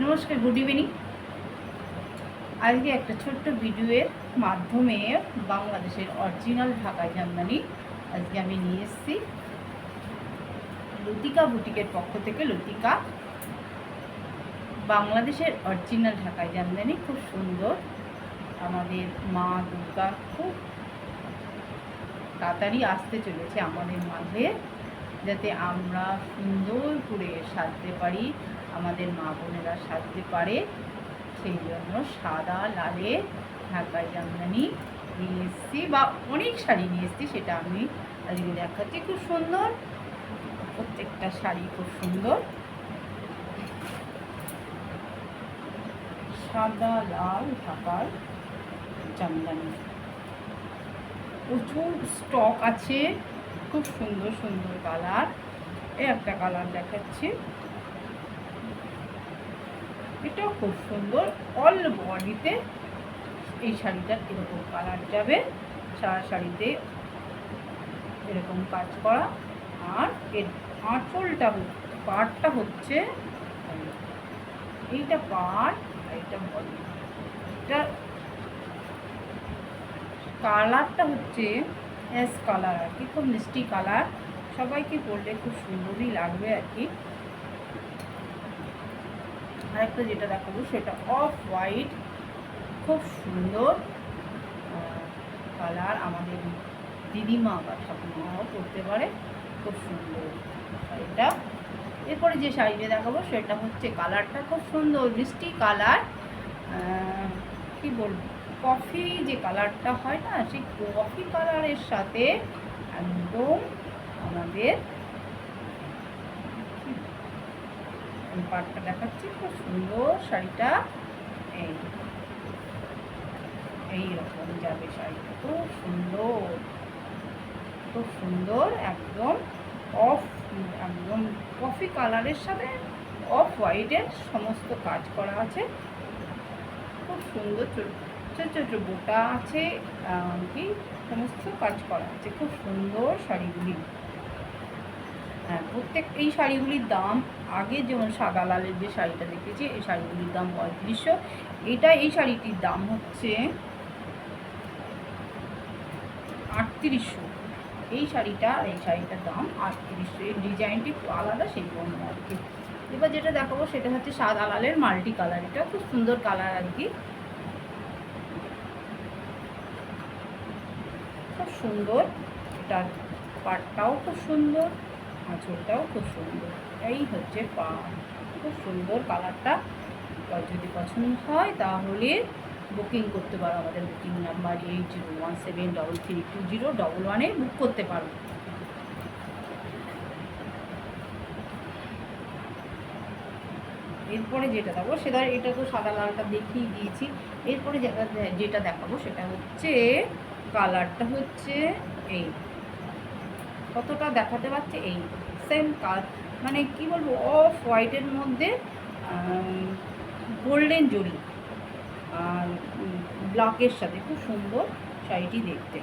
নমস্কার, good evening. আজকে একটা ছোট্ট ভিডিওর মাধ্যমে বাংলাদেশের অরিজিনাল ঢাকাই জামদানি আজকে আমি নিয়ে এসেছি লতিকা বুটিকের পক্ষ থেকে। লতিকা বাংলাদেশের অরিজিনাল ঢাকাই জামদানি, খুব সুন্দর। আমাদের মা দুর্গা খুব তাড়াতাড়ি আসতে চলেছে আমাদের মাঝে, যাতে আমরা সুন্দর করে সাজতে পারি, আমাদের মা বোনেরা সাজতে পারে, সেই জন্য সাদা লালে ঢাকাই জামদানি নিয়ে এসেছি, বা অনেক শাড়ি নিয়ে এসেছি, সেটা আমি আজকে দেখাচ্ছি। খুব সুন্দর, প্রত্যেকটা শাড়ি খুব সুন্দর। সাদা লাল ঢাকাই জামদানি প্রচুর স্টক আছে, খুব সুন্দর সুন্দর কালার। একটা কালার দেখাচ্ছি, এটাও খুব সুন্দর। অল বডিতে এই শাড়িটার এরকম কালার যাবে, সারা শাড়িতে এরকম কাজ করা। আর এর আঁচলটা পাড়টা হচ্ছে এইটা পাড়, এইটা বডি। এটা কালারটা হচ্ছে অ্যাশ কালার আর কি, খুব মিষ্টি কালার, সবাইকে পরলে খুব সুন্দরই লাগবে আর কি। আরেকটা যেটা দেখাবো সেটা অফ হোয়াইট, খুব সুন্দর কালার, আমাদের দিদিমা বা ঠাকুমাও পরতে পারে, খুব সুন্দর শাড়িটা। এরপরে যে শাড়িটা দেখাবো সেটা হচ্ছে কালারটা খুব সুন্দর মিষ্টি কালার, কি বলবো, কফি যে কালারটা হয় না, সেই কফি কালারের সাথে একদম আমাদের পাটটা দেখাচ্ছি, খুব সুন্দর শাড়িটা। এইরকম যাবে শাড়িটা, খুব সুন্দর, খুব সুন্দর, একদম অফ, একদম কফি কালারের সাথে অফ হোয়াইটের সমস্ত কাজ করা আছে, খুব সুন্দর। ছোট ছোট বোটা আছে, কি সমস্ত কাজ করা আছে, খুব সুন্দর শাড়িগুলি। হ্যাঁ, প্রত্যেক এই শাড়িগুলির দাম, আগে যেমন সাদা লালের যে শাড়িটা দেখেছি, এই শাড়িগুলির দাম 3500। এই শাড়িটির দাম হচ্ছে 3800। এই শাড়িটার দাম 3800। এই ডিজাইনটি একটু আলাদা, সেই জন্য আর কি। এবার যেটা দেখাবো সেটা হচ্ছে সাদা লালের মাল্টি কালার, এটা খুব সুন্দর কালার আর কি, খুব সুন্দর। এটার পাটটাও খুব সুন্দর, আঁচলটাও খুব সুন্দর। এই হচ্ছে পাট, খুব সুন্দর কালারটা। যদি পছন্দ হয় তাহলে বুকিং করতে পারো, আমাদের বুকিং নাম্বার 8017332011-এ বুক করতে পারো। এরপরে যেটা দেখাবো সেটা, এটা তো সাদা লালটা দেখিয়ে দিয়েছি। এরপরে যেটা দেখাবো সেটা হচ্ছে কালারটা হচ্ছে এই, কতটা দেখাতে পারছে, এই সেম কালার, মানে কি বলবো, অফ হোয়াইটের মধ্যে গোল্ডেন জরি আর ব্ল্যাকের সাথে, খুব সুন্দর শাড়িটি দেখতে।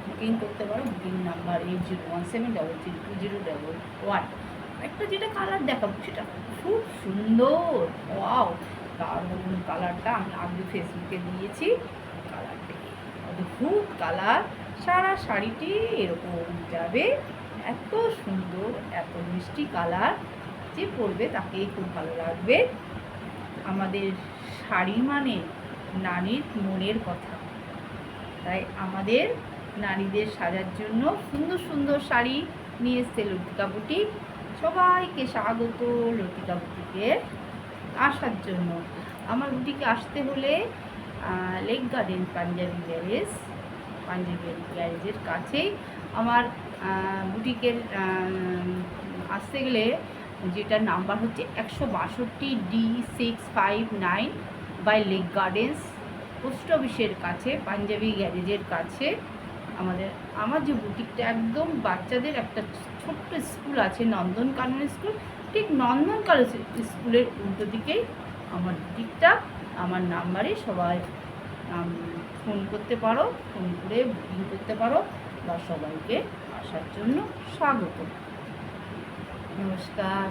বুকিং করতে পারো, বুকিং নাম্বার 8017332011। একটা যেটা কালার দেখাবো সেটা খুব সুন্দর, ওয়াও, দারুণ কালারটা। আমি আগে ফেসবুকে দিয়েছি কালারটি, অদ্ভুত কালার। সারা শাড়িটি এরকম যাবে, এত সুন্দর, এত মিষ্টি কালার, যে পরবে তাকেই খুব ভালো লাগবে। আমাদের শাড়ি মানে নারীর মনের কথা, তাই আমাদের নারীদের সাজার জন্য সুন্দর সুন্দর শাড়ি নিয়ে এসছে লতিকা বুটিক। সবাইকে স্বাগত লতিকা বুটিকে আসার জন্য। আমার বুটিকে আসতে হলে লেক গার্ডেন পাঞ্জাবি গ্যারেজের কাছেই আমার বুটিকের আসতে গেলে, যেটার নাম্বার হচ্ছে 162D659 by lake gardens, post অফিসের কাছে, পাঞ্জাবি গ্যারেজের কাছে। আমার যে বুটিকটা, একদম বাচ্চাদের একটা ছোট্ট স্কুল আছে, নন্দনকানন স্কুল, ঠিক নন্দনকানন স্কুলের উল্টো দিকেই আমার বুটিকটা। আমার নাম্বারে সবাই ফোন করতে পারো, ফোন করে বুকিং করতে পারো, বা সবাইকে আসার জন্য স্বাগত। নমস্কার।